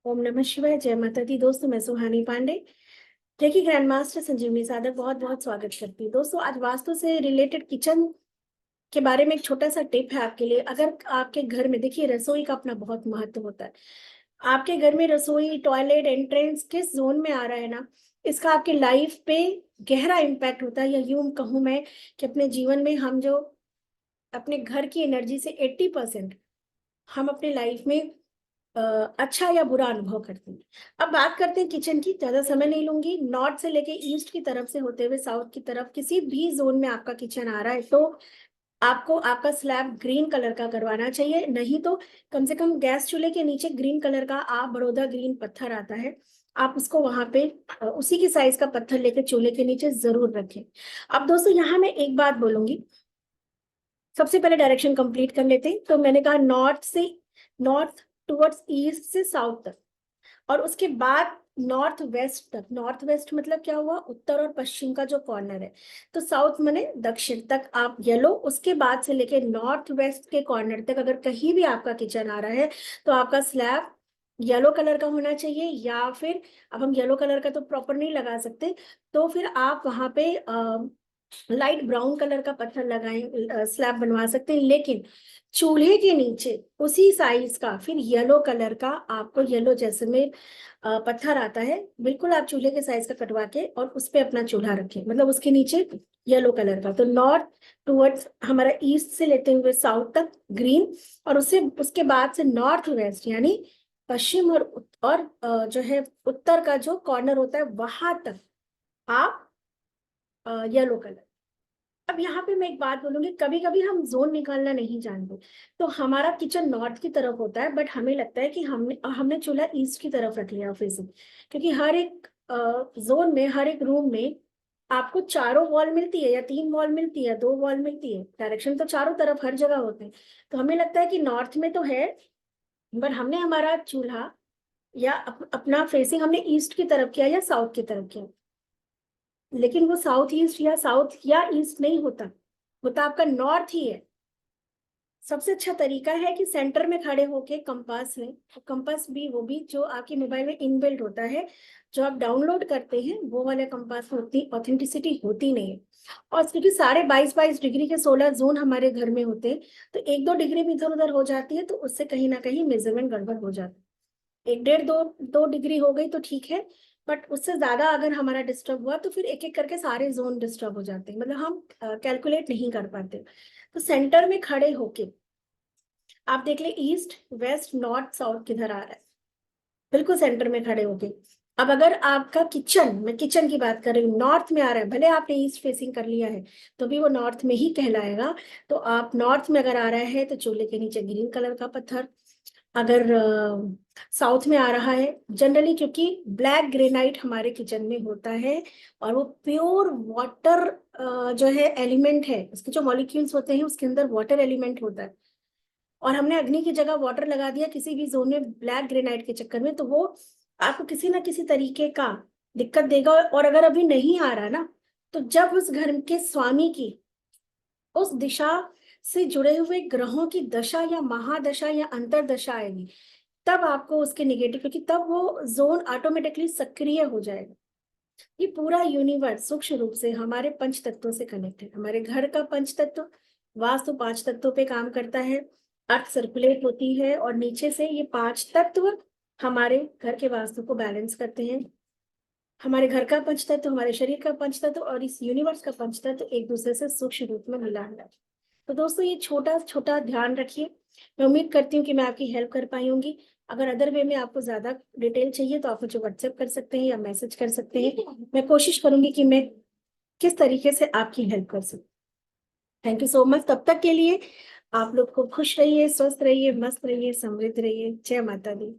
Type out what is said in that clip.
ओम नमः शिवाय। जय माता दी। दोस्तों, मैं सुहानी पांडे, रेकी ग्रैंड मास्टर संजीवनी साधक, बहुत बहुत स्वागत करती हूँ। दोस्तों, आज वास्तु से रिलेटेड किचन के बारे में एक छोटा सा टिप है आपके लिए। अगर आपके घर में, देखिए, रसोई का अपना बहुत महत्व होता है। आपके घर में रसोई, टॉयलेट, एंट्रेंस किस जोन में आ रहा है ना, इसका आपके लाइफ पे गहरा इम्पैक्ट होता है। या यूं कहूँ मैं कि अपने जीवन में हम जो अपने घर की एनर्जी से 80% हम अपने लाइफ में अ, अच्छा या बुरा अनुभव करते हैं। अब बात करते हैं किचन की। ज्यादा समय नहीं लूंगी। नॉर्थ से लेके ईस्ट की तरफ से होते हुए साउथ की तरफ किसी भी जोन में आपका किचन आ रहा है तो आपको आपका स्लैब ग्रीन कलर का करवाना चाहिए। नहीं तो कम से कम गैस चूल्हे के नीचे ग्रीन कलर का बड़ौदा ग्रीन पत्थर आता है, आप उसको वहां पे उसी की साइज का पत्थर लेके चूल्हे के नीचे जरूर रखें। अब दोस्तों, यहाँ मैं एक बात बोलूंगी। सबसे पहले डायरेक्शन कंप्लीट कर लेते हैं। तो मैंने कहा नॉर्थ टुवर्ड्स ईस्ट से साउथ तक, और उसके बाद नॉर्थ वेस्ट तक। नॉर्थ वेस्ट मतलब क्या हुआ? उत्तर और पश्चिम का जो कॉर्नर है। तो साउथ माने दक्षिण तक आप येलो। उसके बाद से लेके नॉर्थ वेस्ट के कॉर्नर तक अगर कहीं भी आपका किचन आ रहा है तो आपका स्लैब येलो कलर का होना चाहिए। या फिर अब हम येलो कलर का तो प्रॉपर नहीं लगा सकते, तो फिर आप वहां पे लाइट ब्राउन कलर का पत्थर लगाएं, स्लैब बनवा सकते हैं। लेकिन चूल्हे के नीचे उसी साइज का फिर येलो कलर का, आपको येलो जैसलमेर पत्थर आता है, बिल्कुल आप चूल्हे के साइज का कटवा के और उस पे अपना चूल्हा रखें, मतलब उसके नीचे येलो कलर का। तो नॉर्थ टुवर्ड्स हमारा ईस्ट से लेते हुए साउथ तक ग्रीन, और उससे उसके बाद से नॉर्थ वेस्ट यानी पश्चिम और जो है उत्तर का जो कॉर्नर होता है वहां तक आप येलो कलर। अब यहाँ पे मैं एक बात बोलूंगी, कभी कभी हम जोन निकालना नहीं जानते। तो हमारा किचन नॉर्थ की तरफ होता है, बट हमें लगता है कि हमने हमने चूल्हा ईस्ट की तरफ रख लिया फिर से, क्योंकि हर एक जोन में, हर एक रूम में आपको चारों वॉल मिलती है, या 3 वॉल मिलती है, 2 वॉल मिलती है। डायरेक्शन तो चारों तरफ हर जगह होते हैं। तो हमें लगता है कि नॉर्थ में तो है, बट हमने हमारा चूल्हा या अपना फेसिंग हमने ईस्ट की तरफ किया या साउथ की तरफ किया। लेकिन वो साउथ या ईस्ट नहीं होता, होता आपका नॉर्थ ही है। सबसे अच्छा तरीका है कि सेंटर में खड़े होके कंपास है, कंपास भी वो भी जो आपके मोबाइल में इनबिल्ट होता है, जो आप डाउनलोड करते हैं, वो वाले कंपास में उतनी ऑथेंटिसिटी होती नहीं है। और क्योंकि साढ़े 22-22 डिग्री के 16 जोन हमारे घर में होते हैं, तो 1-2 डिग्री भी इधर उधर हो जाती है तो उससे कहीं ना कहीं मेजरमेंट गड़बड़ हो जाता है। 1 1.5 2 2 डिग्री हो गई तो ठीक है, बट उससे ज्यादा अगर हमारा डिस्टर्ब हुआ तो फिर एक एक करके सारे जोन डिस्टर्ब हो जाते हैं, मतलब हम कैलकुलेट नहीं कर पाते। तो सेंटर में खड़े होके आप देख ले, ईस्ट वेस्ट नॉर्थ साउथ किधर आ रहा है, बिल्कुल सेंटर में खड़े होके। अब अगर आपका किचन, मैं किचन की बात कर रही हूँ, नॉर्थ में आ रहा है, भले आपने ईस्ट फेसिंग कर लिया है तो भी वो नॉर्थ में ही कहलाएगा। तो आप नॉर्थ में अगर आ रहा है तो चूल्हे के नीचे ग्रीन कलर का पत्थर। अगर साउथ में आ रहा है, जनरली क्योंकि ब्लैक ग्रेनाइट हमारे किचन में होता है, और वो प्योर वाटर जो है एलिमेंट है, उसके जो मॉलिक्यूल्स होते हैं उसके अंदर वाटर एलिमेंट होता है, और हमने अग्नि की जगह वाटर लगा दिया किसी भी जोन में ब्लैक ग्रेनाइट के चक्कर में, तो वो आपको किसी ना किसी तरीके का दिक्कत देगा। और अगर अभी नहीं आ रहा ना, तो जब उस घर के स्वामी की उस दिशा से जुड़े हुए ग्रहों की दशा या महादशा या अंतरदशा आएगी, तब आपको उसके निगेटिव, क्योंकि तब वो जोन ऑटोमेटिकली सक्रिय हो जाएगा। ये पूरा यूनिवर्स सूक्ष्म रूप से हमारे पंच तत्वों से कनेक्ट है। हमारे घर का पंच तत्व वास्तु 5 तत्वों पे काम करता है, अर्थ सर्कुलेट होती है, और नीचे से ये 5 तत्व हमारे घर के वास्तु को बैलेंस करते हैं। हमारे घर का पंच तत्व, हमारे शरीर का पंच तत्व और इस यूनिवर्स का पंच तत्व एक दूसरे से सूक्ष्म रूप में मिला है। तो दोस्तों, ये छोटा छोटा ध्यान रखिए। मैं उम्मीद करती हूँ कि मैं आपकी हेल्प कर पाई होंगी। अगर अदर वे में आपको ज्यादा डिटेल चाहिए तो आप मुझे व्हाट्सएप कर सकते हैं या मैसेज कर सकते हैं। मैं कोशिश करूंगी कि मैं किस तरीके से आपकी हेल्प कर सकूं। Thank you so much. तब तक के लिए आप लोग को खुश रहिए, स्वस्थ रहिए, मस्त रहिए, समृद्ध रहिए। जय माता दी।